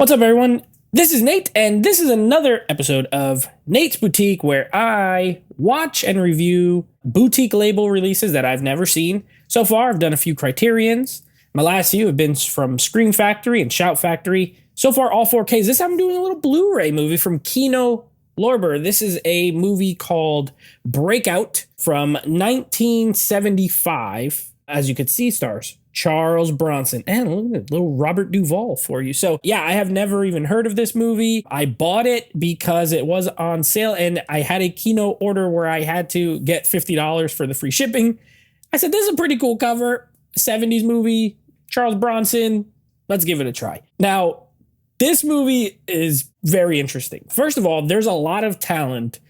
What's up, everyone? This is Nate, and this is another episode of Nate's Boutique, where I watch and review boutique label releases that I've never seen. So far, I've done a few Criterions. My last few have been from Scream Factory and Shout Factory. So far, all 4Ks. This time I'm doing a little Blu-ray movie from Kino Lorber. This is a movie called Breakout from 1975. As you can see, stars Charles Bronson, and look at little Robert Duvall for you. So yeah, I have never even heard of this movie. I bought it because it was on sale and I had a Kino order where I had to get $50 for the free shipping. I said, this is a pretty cool cover, 70s movie, Charles Bronson, let's give it a try. Now, this movie is very interesting. First of all, there's a lot of talent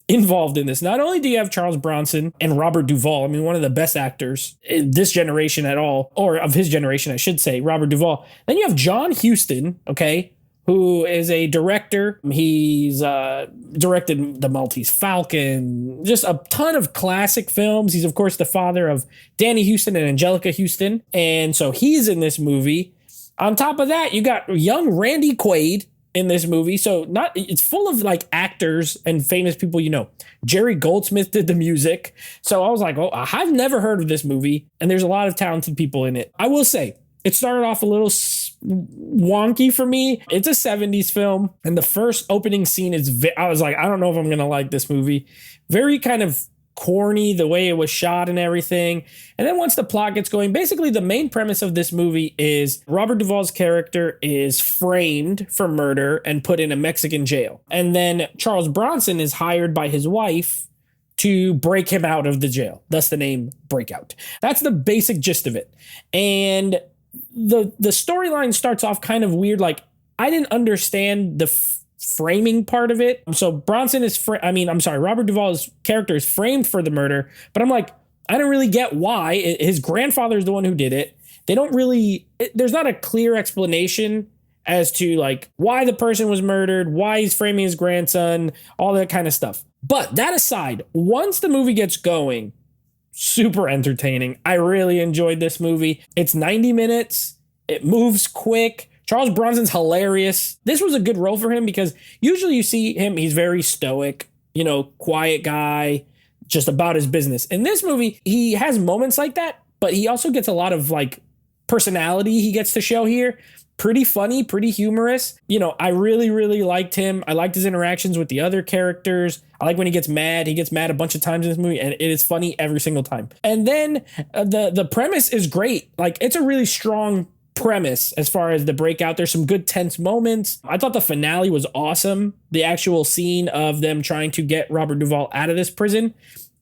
involved in this. Not only do you have Charles Bronson and Robert Duvall, I mean, one of the best actors in this generation at all, or of his generation, I should say, Robert Duvall. Then you have John Huston, okay, who is a director. He's directed The Maltese Falcon, just a ton of classic films. He's, of course, the father of Danny Huston and Angelica Huston. And so he's in this movie. On top of that, you got young Randy Quaid in this movie. So it's full of like actors and famous people, you know. Jerry Goldsmith did the music. So I was like, oh, I've never heard of this movie. And there's a lot of talented people in it. I will say, it started off a little wonky for me. It's a 70s film. And the first opening scene is, I was like, I don't know if I'm going to like this movie. Very kind of corny, the way it was shot and everything. And then once the plot gets going, basically the main premise of this movie is Robert Duvall's character is framed for murder and put in a Mexican jail. And then Charles Bronson is hired by his wife to break him out of the jail. Thus the name Breakout. That's the basic gist of it. And the storyline starts off kind of weird. Like, I didn't understand the framing part of it. So Bronson is, Robert Duvall's character is framed for the murder, but I'm like, I don't really get why. His grandfather is the one who did it. They don't really, there's not a clear explanation as to like why the person was murdered, why he's framing his grandson, all that kind of stuff. But that aside, once the movie gets going, super entertaining. I really enjoyed this movie. It's 90 minutes. It moves quick. Charles Bronson's hilarious. This was a good role for him because usually you see him, he's very stoic, you know, quiet guy, just about his business. In this movie, he has moments like that, but he also gets a lot of like personality he gets to show here. Pretty funny, pretty humorous. You know, I really, really liked him. I liked his interactions with the other characters. I like when he gets mad. He gets mad a bunch of times in this movie, and it is funny every single time. And then the premise is great. Like, it's a really strong premise as far as the breakout. There's some good tense moments. I thought the finale was awesome. The actual scene of them trying to get Robert Duvall out of this prison,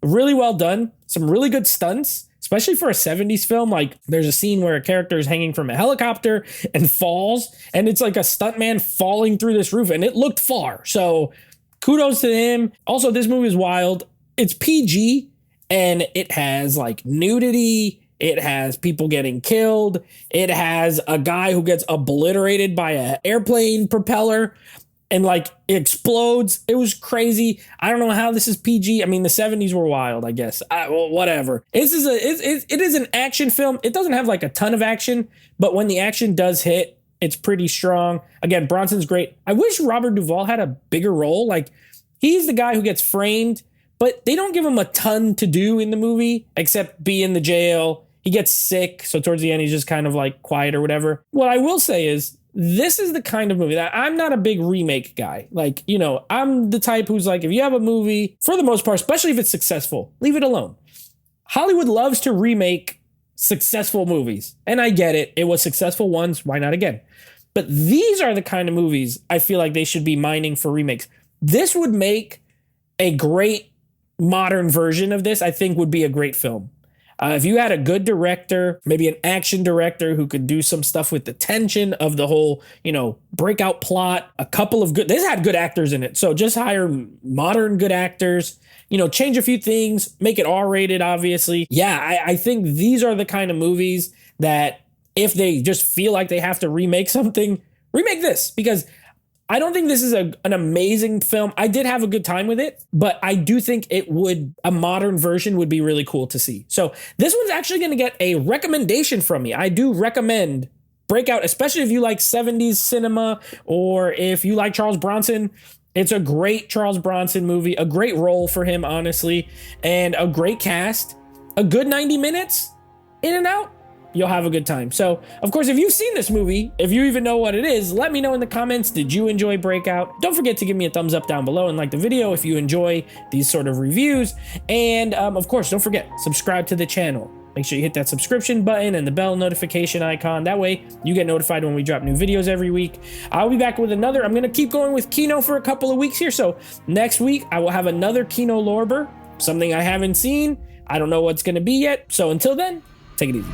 really well done. Some really good stunts, especially for a 70s film. Like, there's a scene where a character is hanging from a helicopter and falls, and it's like a stuntman falling through this roof, and it looked far. So kudos to him. Also, this movie is wild. It's PG, and it has like nudity. It has people getting killed. It has a guy who gets obliterated by an airplane propeller and like it explodes. It was crazy. I don't know how this is PG. I mean, the 70s were wild, I guess. Well, whatever. It is an action film. It doesn't have like a ton of action, but when the action does hit, it's pretty strong. Again, Bronson's great. I wish Robert Duvall had a bigger role. Like, he's the guy who gets framed, but they don't give him a ton to do in the movie except be in the jail. He gets sick, so towards the end, he's just kind of like quiet or whatever. What I will say is, this is the kind of movie that I'm not a big remake guy. Like, you know, I'm the type who's like, if you have a movie, for the most part, especially if it's successful, leave it alone. Hollywood loves to remake successful movies. And I get it. It was successful once. Why not again? But these are the kind of movies I feel like they should be mining for remakes. This would make a great modern version of this. I think would be a great film. If you had a good director, maybe an action director who could do some stuff with the tension of the whole, you know, breakout plot, this had good actors in it. So just hire modern good actors, you know, change a few things, make it R-rated, obviously. Yeah, I think these are the kind of movies that if they just feel like they have to remake something, remake this, because I don't think this is an amazing film. I did have a good time with it, but I do think a modern version would be really cool to see. So this one's actually going to get a recommendation from me. I do recommend Breakout, especially if you like 70s cinema or if you like Charles Bronson. It's a great Charles Bronson movie, a great role for him, honestly, and a great cast. A good 90 minutes, in and out, you'll have a good time. So, of course, if you've seen this movie, if you even know what it is, let me know in the comments. Did you enjoy Breakout? Don't forget to give me a thumbs up down below and like the video if you enjoy these sort of reviews. And, of course, don't forget, subscribe to the channel. Make sure you hit that subscription button and the bell notification icon. That way you get notified when we drop new videos every week. I'll be back with another. I'm going to keep going with Kino for a couple of weeks here. So next week I will have another Kino Lorber, something I haven't seen. I don't know what's going to be yet. So until then, take it easy.